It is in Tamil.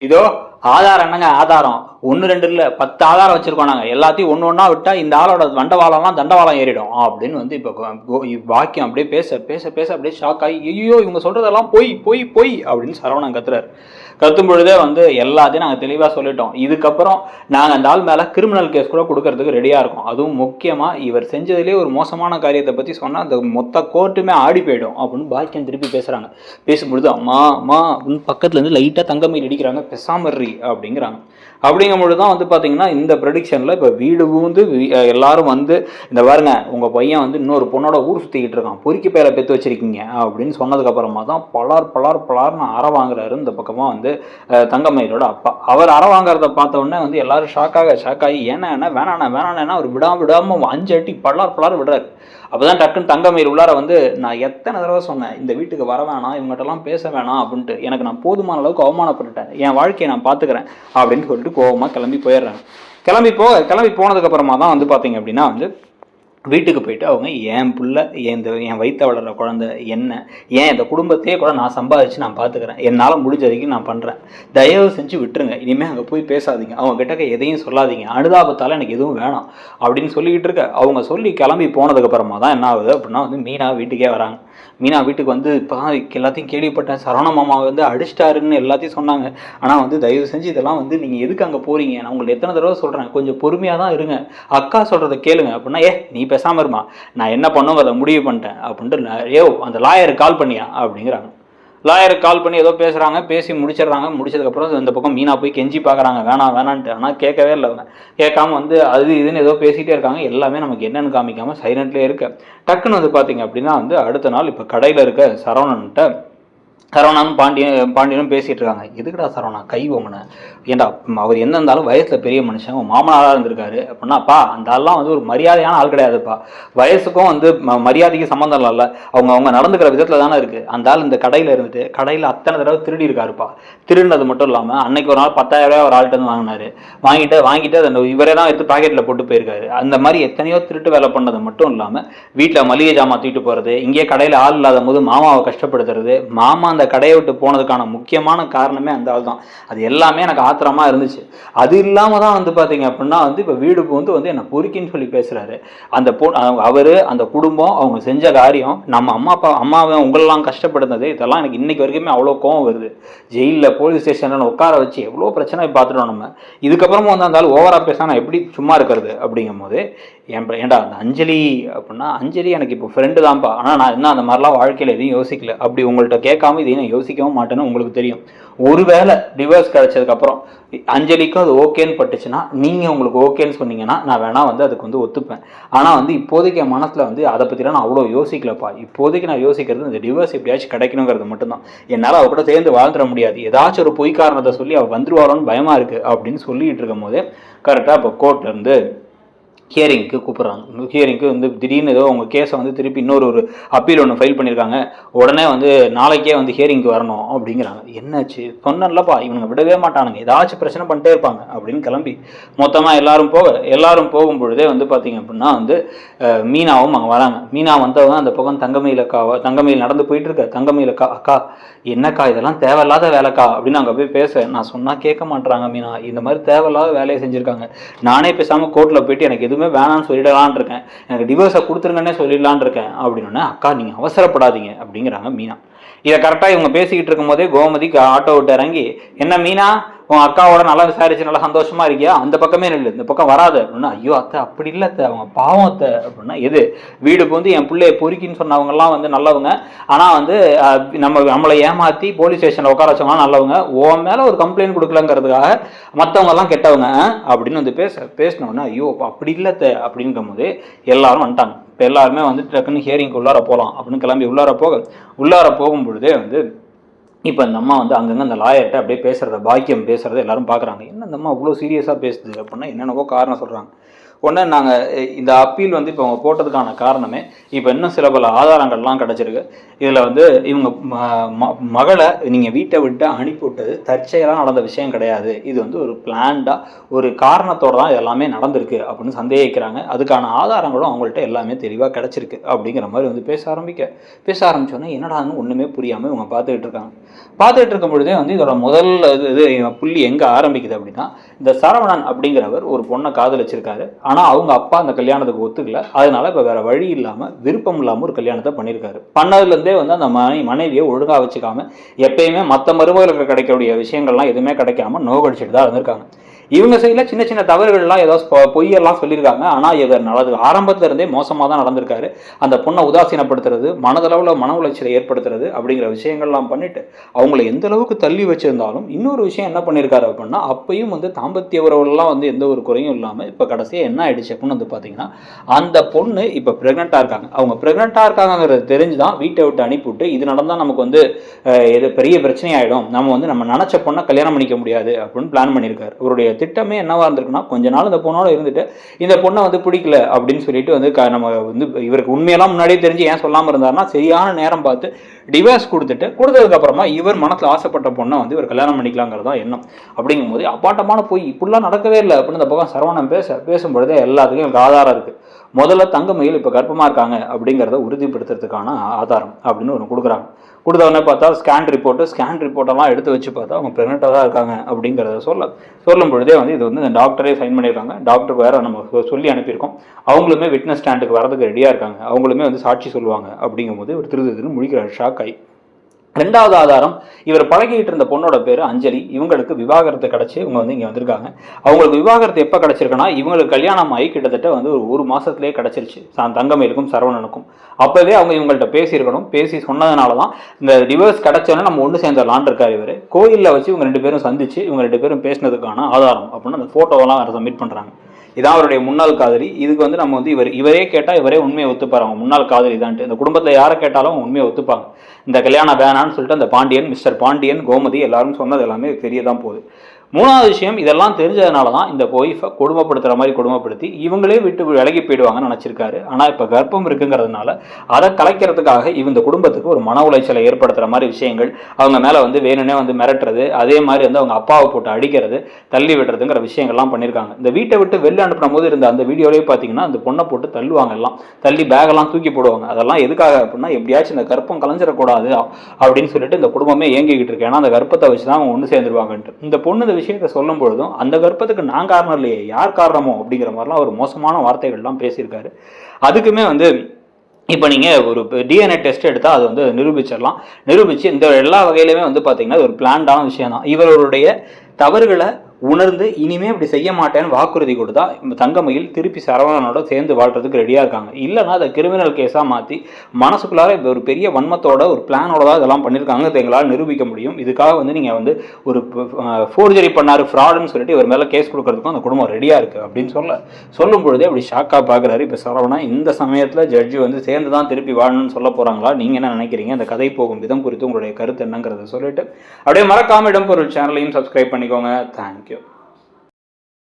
இதோ ஆதாரம் என்னங்க ஆதாரம்? 1 2 இல்ல 10 ஆதாரம் வச்சிருக்கோம் நாங்க. எல்லாத்தையும் ஒண்ணு ஒண்ணா விட்டா இந்த ஆளோட வண்டவாளம்லாம் தண்டவாளம் ஏறிடும் அப்படின்னு வந்து இப்போ வாக்கியம் அப்படியே பேச பேச பேச அப்படியே ஷாக் ஆகி, ஐயோ இவங்க சொல்றதெல்லாம் பொய் பொய் பொய் அப்படின்னு சரவணன் கத்துறாரு. கத்தும் பொழுதே வந்து எல்லாத்தையும் நாங்கள் தெளிவாக சொல்லிட்டோம். இதுக்கப்புறம் நாங்கள் அந்த ஆள் மேலே கிரிமினல் கேஸ் கூட கொடுக்கறதுக்கு ரெடியாக இருக்கோம். அதுவும் முக்கியமாக இவர் செஞ்சதுலேயே ஒரு மோசமான காரியத்தை பற்றி சொன்னால் அந்த மொத்த கோர்ட்டுமே ஆடி போயிடும் அப்படின்னு பாக்கியம் திருப்பி பேசுகிறாங்க. பேசும்பொழுது அம்மா அம்மா அப்படின்னு பக்கத்துலேருந்து லைட்டாக தங்கமயில் அடிக்கிறாங்க. பெசாமர்ரி அப்படிங்கிறாங்க. அப்படிங்கும்பொழுது தான் வந்து பார்த்தீங்கன்னா இந்த ப்ரெடிக்ஷனில் இப்போ வீடு பூந்து எல்லாரும் வந்து இந்த பாருங்க உங்கள் பையன் வந்து இன்னொரு பொண்ணோட ஊர் சுற்றிக்கிட்டு இருக்கான், பொறுக்கி பேரை பெற்று வச்சிருக்கீங்க அப்படின்னு சொன்னதுக்கப்புறமா தான் பலார்னு அற வாங்குறாரு இந்த பக்கமாக வந்து தங்கமயிலோட அப்பா. அவர் அற வாங்குறத பார்த்த உடனே வந்து எல்லாரும் ஷாக்காகி ஏன்னா வேணாண்ணா அவர் விடாமல் 5 அடி பலார் விடுறாரு. அப்போதான் டக்குன்னு தங்கமயில் உள்ளார வந்து நான் எத்தனை தடவை சொன்னேன் இந்த வீட்டுக்கு வர வேணாம், இவங்ககிட்டலாம் பேச வேணாம் அப்படின்ட்டு, எனக்கு நான் போதுமான அளவுக்கு அவமானப்பட்டுட்டேன், என் வாழ்க்கையை நான் பார்த்துக்கிறேன் அப்படின்னு சொல்லிட்டு கோவமாக கிளம்பி போயிடுறாங்க. கிளம்பி போனதுக்கப்புறமா தான் வந்து பார்த்தீங்க அப்படின்னா வந்து வீட்டுக்கு போயிட்டு அவங்க என் பிள்ளை என் வயிற்ற வளர்கிற குழந்தை என்ன இந்த குடும்பத்தையே கூட நான் சம்பாதிச்சு நான் பார்த்துக்கிறேன், என்னால் முடிஞ்ச வரைக்கும் நான் பண்ணுறேன், தயவு செஞ்சு விட்டுருங்க, இனிமேல் அங்கே போய் பேசாதீங்க, அவங்க கிட்டக்க எதையும் சொல்லாதீங்க, அனுதாபத்தால் எனக்கு எதுவும் வேணாம் அப்படின்னு சொல்லிக்கிட்டு இருக்க. அவங்க சொல்லி கிளம்பி போனதுக்கப்புறமா தான் என்ன ஆகுது அப்படின்னா வந்து மீனா வீட்டுக்கே வராங்க. மீனா வீட்டுக்கு வந்து இப்போ தான் எல்லாத்தையும் கேள்விப்பட்டேன், சரவண மாமா வந்து அடிச்சிட்டாருன்னு எல்லாத்தையும் சொன்னாங்க. ஆனால் வந்து தயவு செஞ்சு இதெல்லாம் வந்து நீங்கள் எதுக்கு அங்கே போகிறீங்க, நான் உங்களுக்கு எத்தனை தடவை சொல்கிறேன், கொஞ்சம் பொறுமையாக தான் இருங்க, அக்கா சொல்கிறத கேளுங்க அப்படின்னா, நீ பேசாமல் இருமா, நான் என்ன பண்ணுங்க அதை முடிவு பண்ணிட்டேன் அப்படின்ட்டு அந்த லாயருக்கு கால் பண்ணியா அப்படிங்கிறாங்க. லாயருக்கு கால் பண்ணி ஏதோ பேசுகிறாங்க, பேசி முடிச்சதுக்கப்புறம் இந்த பக்கம் மீனா போய் கெஞ்சி பார்க்குறாங்க வேணான்ட்டு. ஆனால் கேட்கவே இல்லை. அவங்க கேட்காம வந்து அது இதுன்னு ஏதோ பேசிகிட்டே இருக்காங்க. எல்லாமே நமக்கு என்னென்னு காமிக்காமல் சைலண்ட்லேயே இருக்கு. டக்குன்னு வந்து பார்த்தீங்க அப்படின்னா வந்து அடுத்த நாள் இப்போ கடையில் இருக்க சரவணனும் பாண்டியனும் பேசிகிட்டு இருக்காங்க. எதுக்குடா சரவணா கை ஓமனை, ஏண்டா அவர் என்ன இருந்தாலும் வயசில் பெரிய மனுஷன், மாமனாராக இருந்திருக்காரு அப்படின்னாப்பா, அந்த ஆள்லாம் வந்து ஒரு மரியாதையான ஆள் கிடையாதுப்பா, வயசுக்கும் வந்து மரியாதைக்கு சம்மந்தம் இல்லைல்ல, அவங்க நடந்துக்கிற விதத்தில் தானே இருக்குது. அந்த ஆள் இந்த கடையில் இருந்துட்டு கடையில் அத்தனை தடவை திருடி இருக்காருப்பா. திருடினது மட்டும் இல்லாமல் அன்னைக்கு ஒரு நாள் 10,000 ரூபாய் ஒரு ஆள்கிட்ட வந்து வாங்கிட்டு அதை இவரே தான் எடுத்து பாக்கெட்டில் போட்டு போயிருக்காரு. அந்த மாதிரி எத்தனையோ திருட்டு வேலை பண்ணது மட்டும் இல்லாமல் வீட்டில் மளிகை ஜாமான் தூக்கிட்டு போகிறது, இங்கே கடையில் ஆள் இல்லாத போது மாமாவை கஷ்டப்படுத்துறது, மாமா அந்த கடையை விட்டு போனதுக்கான முக்கியமான காரணமே அந்த ஆள் தான். அது எல்லாமே எனக்கு ஆத்திரமா இருந்துச்சு. அது இல்லாம தான் வந்து பாத்தீங்க அப்படின்னா வந்து இப்ப வீடு வந்து என்ன பொறுக்கின்னு சொல்லி பேசுறாரு. அந்த அவரு அந்த குடும்பம் அவங்க செஞ்ச காரியம், நம்ம அம்மாவை உங்களெல்லாம் கஷ்டப்படுறது, இதெல்லாம் எனக்கு இன்னைக்கு வரைக்குமே அவ்வளோ கோவம் வருது. ஜெயிலில் போலீஸ் ஸ்டேஷன்ல உட்கார வச்சு எவ்வளோ பிரச்சனை பார்த்துட்டோம் நம்ம. இதுக்கப்புறமா வந்து அந்த ஆள் ஓவரா பேசினா எப்படி சும்மா இருக்கிறது அப்படிங்கும் போது ஏன்டா அந்த அஞ்சலி அப்படின்னா, அஞ்சலி எனக்கு இப்போ ஃப்ரெண்டு தான்ப்பா, ஆனால் நான் இன்னும் அந்த மாதிரிலாம் வாழ்க்கையில் எதையும் யோசிக்கல, அப்படி உங்கள்கிட்ட கேட்காம இதையும் நான் யோசிக்கவும் மாட்டேன்னு உங்களுக்கு தெரியும். ஒருவேளை டிவோர்ஸ் கிடைச்சதுக்கப்புறம் அஞ்சலிக்கும் அது ஓகேன்னு பட்டுச்சுன்னா, நீங்கள் உங்களுக்கு ஓகேன்னு சொன்னீங்கன்னா நான் வேணா வந்து அதுக்கு வந்து ஒத்துப்பேன். ஆனால் வந்து இப்போதைக்கு என் மனசில் வந்து அதை பற்றிலாம் நான் அவ்வளோ யோசிக்கலப்பா. இப்போதைக்கு நான் யோசிக்கிறது இந்த டிவோர்ஸ் எப்படியாச்சும் கிடைக்கணுங்கிறது மட்டும்தான். என்னால் அவ கூட சேர்ந்து வாழ்ந்துட முடியாது, ஏதாச்சும் ஒரு பொய் காரணத்தை சொல்லி அவள் வந்துருவாளோன்னு பயமாக இருக்குது அப்படின்னு சொல்லிட்டு இருக்கும் போது கரெக்டாக இப்போ கோர்ட்லேருந்து ஹியரிங்க்கு கூப்பிட்றாங்க. ஹியரிங்க்கு வந்து திடீர்னு ஏதோ அவங்க கேஸை வந்து திருப்பி ஒரு அப்பீல் ஒன்று ஃபைல் பண்ணியிருக்காங்க. உடனே வந்து நாளைக்கே வந்து ஹியரிங்க்கு வரணும் அப்படிங்கிறாங்க. என்னாச்சு சொன்னல்லப்பா, இவங்க விடவே மாட்டானுங்க, ஏதாச்சும் பிரச்சனை பண்ணிட்டே இருப்பாங்க அப்படின்னு கிளம்பி மொத்தமாக எல்லாரும் போகும் பொழுதே வந்து பார்த்தீங்க அப்படின்னா வந்து மீனாவும் அங்கே வராங்க. மீனா வந்தவங்க அந்த பக்கம் தங்கமயில் நடந்து போயிட்டு இருக்க. தங்கமயில் அக்கா என்னக்கா இதெல்லாம் தேவையில்லாத வேலைக்கா அப்படின்னு அங்கே போய் பேச, நான் சொன்னால் கேட்க மாட்டுறாங்க மீனா, இந்த மாதிரி தேவையில்லாத வேலையை செஞ்சுருக்காங்க, நானே பேசாமல் கோர்ட்டில் போயிட்டு எனக்கு எதுவுமே வேணான்னு சொல்லிடலான் இருக்கேன், எனக்கு டிவோர்ஸை கொடுத்துருங்கன்னே சொல்லிடலான் இருக்கேன் அப்படின்னோடனே, அக்கா நீங்கள் அவசரப்படாதீங்க அப்படிங்கிறாங்க மீனா. இதை கரெக்டாக இவங்க பேசிக்கிட்டு இருக்கும் போதே கோமதி ஆட்டோ விட்டு இறங்கி, என்ன மீனா உன் அக்காவோட நல்லா விசாரிச்சு நல்லா சந்தோஷமா இருக்கியா, அந்த பக்கமே இல்லை, இந்த பக்கம் வராது அப்படின்னா, ஐயோ அத்தை அப்படி இல்லை அத்தை, அவங்க பாவம் அத்தை அப்படின்னா, எது வீடுக்கு வந்து என் பிள்ளைய பொறுக்கின்னு சொன்னவங்கலாம் வந்து நல்லவங்க, ஆனால் வந்து நம்மளை ஏமாற்றி போலீஸ் ஸ்டேஷனில் உட்கார வச்சவங்களாம் நல்லவங்க, உன் மேலே ஒரு கம்ப்ளைண்ட் கொடுக்கலங்கிறதுக்காக மற்றவங்கெல்லாம் கெட்டவங்க அப்படின்னு வந்து பேசினோன்னா, ஐயோ அப்படி இல்லை அத்தை அப்படிங்கும் போது எல்லாரும் வந்துட்டாங்க. இப்போ எல்லாருமே வந்து டக்குன்னு ஹியரிங்க்கு உள்ளார போகலாம் அப்படின்னு கிளம்பி உள்ளார போகும் பொழுதே வந்து இப்போ இந்த அம்மா வந்து அங்கங்கே அந்த லாயர்கிட்ட அப்படியே பாக்கியம் பேசுகிறத எல்லாரும் பார்க்குறாங்க. என்ன இந்த அம்மா அவ்வளோ சீரியஸாக பேசுது அப்படின்னா என்னென்னவோ காரணம் சொல்கிறாங்க. உடனே நாங்கள் இந்த அப்பீல் வந்து இப்போ அவங்க போட்டதுக்கான காரணமே இப்போ இன்னும் சில பல ஆதாரங்கள்லாம் கிடச்சிருக்கு. இதில் வந்து இவங்க மகளை நீங்கள் வீட்டை விட்டு அனுப்பிவிட்டது தற்செயலாக நடந்த விஷயம் கிடையாது, இது வந்து ஒரு பிளான்டாக ஒரு காரணத்தோடு தான் எல்லாமே நடந்திருக்கு அப்படின்னு சந்தேகிக்கிறாங்க. அதுக்கான ஆதாரங்களும் அவங்கள்ட்ட எல்லாமே தெளிவாக கிடச்சிருக்கு அப்படிங்கிற மாதிரி வந்து பேச ஆரம்பித்தோன்னே என்னடான்னு ஒன்றுமே புரியாமல் இவங்க பார்த்துக்கிட்டு இருக்காங்க. பார்த்துக்கிட்டு இருக்கும் பொழுதே வந்து இதோட முதல் இது புள்ளி எங்கே ஆரம்பிக்குது அப்படின்னா, இந்த சரவணன் அப்படிங்கிறவர் ஒரு பொண்ணை காதலிச்சிருக்காரு. ஆனால் அவங்க அப்பா அந்த கல்யாணத்துக்கு ஒத்துக்கல. அதனால இப்போ வேற வழி இல்லாமல் விருப்பம் இல்லாமல் ஒரு கல்யாணத்தை பண்ணியிருக்காரு. பண்ணதுலேருந்தே வந்து அந்த மனைவியை ஒழுங்காக வச்சுக்காம எப்பயுமே மற்ற மருமகளுக்கு கிடைக்கக்கூடிய விஷயங்கள்லாம் எதுவுமே கிடைக்காம நோகடிச்சுட்டு தான் இருந்திருக்காங்க. இவங்க சைடில் சின்ன சின்ன தவறுகள்லாம் ஏதோ பொய்யெல்லாம் சொல்லியிருக்காங்க. ஆனால் இவர் நல்லது ஆரம்பத்தில் இருந்தே மோசமாக தான் நடந்திருக்காரு. அந்த பொண்ணை உதாசீனப்படுத்துறது, மனதளவில் மன உளைச்சலை ஏற்படுத்துறது அப்படிங்கிற விஷயங்கள்லாம் பண்ணிட்டு அவங்கள எந்த அளவுக்கு தள்ளி வச்சிருந்தாலும் இன்னொரு விஷயம் என்ன பண்ணியிருக்காரு அப்படின்னா, அப்பையும் வந்து தாம்பத்திய உறவுலாம் வந்து எந்த ஒரு குறையும் இல்லாமல் இப்போ கடைசியாக என்ன ஆயிடுச்சு அப்படின்னு வந்து பார்த்தீங்கன்னா, அந்த பொண்ணு இப்போ ப்ரெக்னெண்ட்டாக இருக்காங்க. அவங்க ப்ரெக்னெண்ட்டாக இருக்காங்கிறது தெரிஞ்சு தான் வீட்டை விட்டு அனுப்பிவிட்டு இது நடந்தால் நமக்கு வந்து இது பெரிய பிரச்சனையாயிடும், நம்ம வந்து நம்ம நினச்ச பொண்ணை கல்யாணம் பண்ணிக்க முடியாது அப்படின்னு பிளான் பண்ணியிருக்காரு. அவருடைய திட்டமே என்னவா இருந்திருக்குன்னா, கொஞ்ச நாள் இந்த பொண்ணோட இருந்துட்டு இந்த பொண்ணை வந்து பிடிக்கல அப்படின்னு சொல்லிட்டு வந்து நம்ம வந்து இவருக்கு உண்மையெல்லாம் முன்னாடியே தெரிஞ்சு ஏன் சொல்லாமல் இருந்தாருன்னா, சரியான நேரம் பார்த்து டிவோர்ஸ் கொடுத்ததுக்கு அப்புறமா இவர் மனசில் ஆசைப்பட்ட பொண்ணை வந்து இவர் கல்யாணம் பண்ணிக்கலாங்கிறதா எண்ணம். அப்படிங்கும்போது அப்பாட்டமான போய் இப்படிலாம் நடக்கவே இல்லை அப்படின்னு இந்த பக்கம் சரவணன் பேசும்பொழுதே எல்லாத்துக்கும் எனக்கு ஆதாரம் இருக்குது. முதல்ல தங்கமயில் இப்போ கர்ப்பமாக இருக்காங்க அப்படிங்கிறத உறுதிப்படுத்துறதுக்கான ஆதாரம் அப்படின்னு ஒன்று கொடுக்குறாங்க. கொடுத்தவொடனே பார்த்தா ஸ்கேன் ரிப்போர்ட்டெல்லாம் எடுத்து வச்சு பார்த்தா அவங்க ப்ரெக்னெண்ட்டாக தான் இருக்காங்க அப்படிங்கிறத சொல்லும் பொழுதே வந்து இது வந்து இந்த டாக்டரே சைன் பண்ணியிருக்காங்க. டாக்டருக்கு வேறு நம்ம சொல்லி அனுப்பியிருக்கோம். அவங்களுமே விட்னஸ் ஸ்டாண்டுக்கு வரதுக்கு ரெடியாக இருக்காங்க. அவங்களுமே வந்து சாட்சி சொல்லுவாங்க. அப்படிங்கும்போது ஒரு திருதிருன்னு முழிக்கிறார், ஷாக் ஆகி. ரெண்டாவது ஆதாரம், இவர் பழகிட்டு இருந்த பொண்ணோட பேர் அஞ்சலி. இவங்களுக்கு விவாகரத்து கிடச்சி இவங்க வந்து இங்கே வந்திருக்காங்க. அவங்களுக்கு விவாகரத்து எப்போ கிடச்சிருக்குன்னா, இவங்களுக்கு கல்யாணம் ஆகி கிட்டத்தட்ட வந்து ஒரு மாதத்துலேயே கிடச்சிருச்சு தங்கமயிலுக்கும் சரவணனுக்கும். அப்போவே அவங்க இவங்கள்ட்ட பேசியிருக்கணும். பேசி சொன்னதுனால தான் இந்த டிவோர்ஸ் கிடச்சோன்னே நம்ம ஒன்று சேர்ந்துடலான் இருக்கார் இவர். கோயிலில் வச்சு இவங்க 2 பேரும் சந்திச்சு இவங்க 2 பேரும் பேசினதுக்கான ஆதாரம் அப்படின்னு அந்த ஃபோட்டோவெல்லாம் வேறு சப்மிட் பண்ணுறாங்க. இதான் அவருடைய முன்னாள் காதலி. இதுக்கு வந்து நம்ம வந்து இவரே கேட்டால் இவரே உண்மையை ஒத்துப்பாரு, அவங்க முன்னாள் காதலி தான்ட்டு. இந்த குடும்பத்தில் யாரை கேட்டாலும் அவங்க உண்மையை ஒத்துப்பாங்க. இந்த கல்யாணம் வேணான்னு சொல்லிட்டு அந்த மிஸ்டர் பாண்டியன், கோமதி எல்லாரும் சொன்னது எல்லாமே தெரியதான் போகுது. மூணாவது விஷயம், இதெல்லாம் தெரிஞ்சதுனால தான் இந்த ஒய்ஃபை கொடுமைப்படுத்துகிற மாதிரி கொடுமைப்படுத்தி இவங்களே விட்டு விலகி போயிடுவாங்கன்னு நினச்சிருக்காரு. ஆனால் இப்போ கர்ப்பம் இருக்குங்கிறதுனால அதை கலைக்கிறதுக்காக இந்த குடும்பத்துக்கு ஒரு மன உளைச்சலை ஏற்படுத்துகிற மாதிரி விஷயங்கள், அவங்க மேலே வந்து வேணும்னே வந்து மிரட்டுறது, அதே மாதிரி வந்து அவங்க அப்பாவை போட்டு அடிக்கிறது, தள்ளி விடுறதுங்கிற விஷயங்கள்லாம் பண்ணியிருக்காங்க. இந்த வீட்டை விட்டு வெளில அனுப்பின போது இருந்த அந்த வீடியோலேயே பார்த்தீங்கன்னா அந்த பொண்ணை போட்டு தள்ளுவாங்க, எல்லாம் தள்ளி பேகெல்லாம் தூக்கி போடுவாங்க. அதெல்லாம் எதுக்காக அப்படின்னா, எப்படியாச்சும் இந்த கர்ப்பம் கலைஞ்சிடக்கூடாது அப்படின்னு சொல்லிட்டு இந்த குடும்பமே ஏங்கிக்கிட்டு இருக்கு. ஏன்னா அந்த கர்ப்பத்தை வச்சு தான் அவங்க ஒன்று சேர்ந்துருவாங்கன்ட்டு. இந்த பொண்ணு விஷயத்தை சொல்லும் பொழுதும் அந்த கர்ப்பத்துக்கு நான் காரணம் இல்லையே, யார் காரணமோ அப்படிங்கிற மாதிரிலாம் ஒரு மோசமான வார்த்தைகள்லாம் பேசியிருக்காரு. அதுக்குமே வந்து இப்போ நீங்கள் ஒரு டிஎன்ஏ டெஸ்ட் எடுத்தால் அது வந்து நிரூபித்து இந்த எல்லா வகையிலுமே வந்து பார்த்தீங்கன்னா ஒரு பிளான்டான விஷயம் தான். இவருடைய தவறுகளை உணர்ந்து இனிமே இப்படி செய்ய மாட்டேன்னு வாக்குறுதி கொடுத்தா தங்கமயில் திருப்பி சரவணனோட சேர்ந்து வாழ்றதுக்கு ரெடியாக இருக்காங்க. இல்லைனா அதை கிரிமினல் கேஸாக மாற்றி மனசுக்குள்ளார ஒரு பெரிய வன்மத்தோட ஒரு பிளானோட தான் இதெல்லாம் பண்ணியிருக்காங்க, எங்களால் நிரூபிக்க முடியும். இதுக்காக வந்து நீங்கள் வந்து ஒரு ஃபோர்ஜரி பண்ணார், ஃப்ராடுன்னு சொல்லிட்டு இவர் மேலே கேஸ் கொடுக்கறதுக்கும் அந்த குடும்பம் ரெடியாக இருக்குது அப்படின்னு சொல்லும் பொழுதே அப்படி ஷாக்காக பார்க்குறாரு இப்போ சரவணன். இந்த சமயத்தில் ஜட்ஜி வந்து சேர்ந்து தான் திருப்பி வாழணும்னு சொல்ல போகிறாங்களா, நீங்கள் என்ன நினைக்கிறீங்க, அந்த கதை போகும் விதம் குறித்து உங்களுடைய கருத்து என்னங்கிறத சொல்லிட்டு அப்படியே மறக்காம இடம்பொருள் சேனலையும் சப்ஸ்கிரைப் பண்ணிக்கோங்க. தேங்க்யூ.